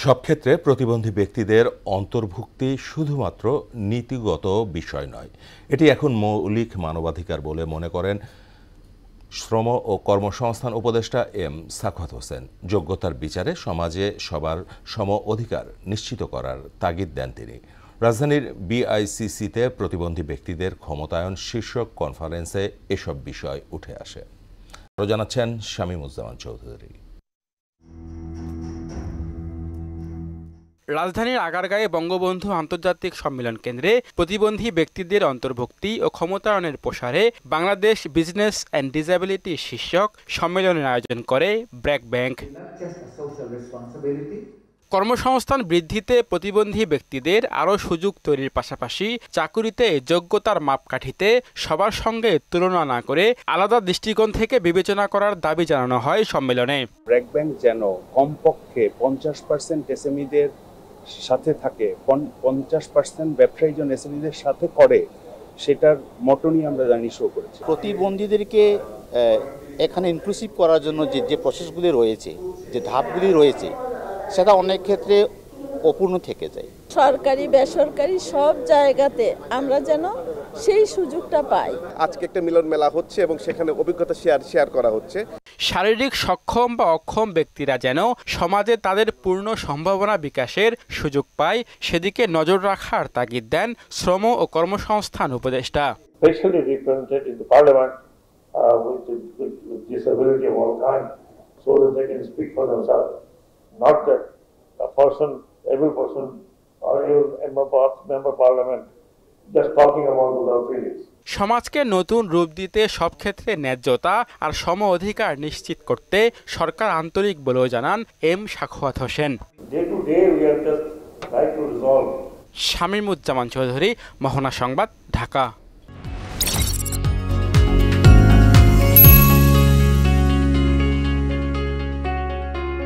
সব ক্ষেত্রে প্রতিবন্ধী ব্যক্তিদের অন্তর্ভুক্তি শুধুমাত্র নীতিগত বিষয় নয়, এটি এখন মৌলিক মানবাধিকার বলে মনে করেন শ্রম ও কর্মসংস্থান উপদেষ্টা এম সাখাওয়াত হোসেন। যোগ্যতার বিচারে সমাজে সবার সম অধিকার নিশ্চিত করার তাগিদ দেন তিনি। রাজধানীর বিআইসিসিতে প্রতিবন্ধী ব্যক্তিদের ক্ষমতায়ন শীর্ষক কনফারেন্সে এসব বিষয় উঠে আসে। আরও জানাচ্ছেন শামীমুজ্জামান চৌধুরী। রাজধানীর আগারগাঁয়ে বঙ্গবন্ধু আন্তর্জাতিক সম্মেলন কেন্দ্রে প্রতিবন্ধী ব্যক্তিদের অন্তর্ভুক্তি ও ক্ষমতায়নের প্রসারে বাংলাদেশ বিজনেস অ্যান্ড ডিসএবিলিটি শীর্ষক সম্মেলনের আয়োজন করে ব্র্যাক ব্যাংক। কর্মসংস্থান বৃদ্ধিতে প্রতিবন্ধী ব্যক্তিদের আরও সুযোগ তৈরির পাশাপাশি চাকুরিতে যোগ্যতার মাপকাঠিতে সবার সঙ্গে তুলনা না করে আলাদা দৃষ্টিকোণ থেকে বিবেচনা করার দাবি জানানো হয় সম্মেলনে। ব্র্যাক ব্যাংক যেন কমপক্ষে 50% এসএমইদের সাথে থাকে, 50% ব্যবসায়ী জন এসএমইদের সাথে করে, সেটার মটো নিয়ে আমরা জানি শো করেছি। প্রতিবন্ধীদেরকে এখানে ইনক্লুসিভ করার জন্য যে প্রসেসগুলি রয়েছে, যে ধাপগুলি রয়েছে, সেটা অনেক ক্ষেত্রে অপূর্ণ থেকে যায়। সরকারি বেসরকারি সব জায়গাতে আমরা যেন সেই সুযোগটা পাই। আজকে একটা মিলন মেলা হচ্ছে এবং সেখানে অভিজ্ঞতা শেয়ার করা হচ্ছে। শারীরিক সক্ষম বা অক্ষম ব্যক্তিরা যেন সমাজে তাদের পূর্ণ সম্ভাবনা বিকাশের সুযোগ পায়, সেদিকে নজর রাখার তাগিদ দেন শ্রম ও কর্মসংস্থান উপদেষ্টা। Not that every person or every member parliament just talking about without feelings. সমাজকে নতুন রূপ দিতে সব ক্ষেত্রে ন্যায্যতা আর সম অধিকার নিশ্চিত করতে সরকার আন্তরিক বলেও জানান এম সাখাওয়াত হোসেন। শামীমুজ্জামান চৌধুরী, মোহনা সংবাদ, ঢাকা।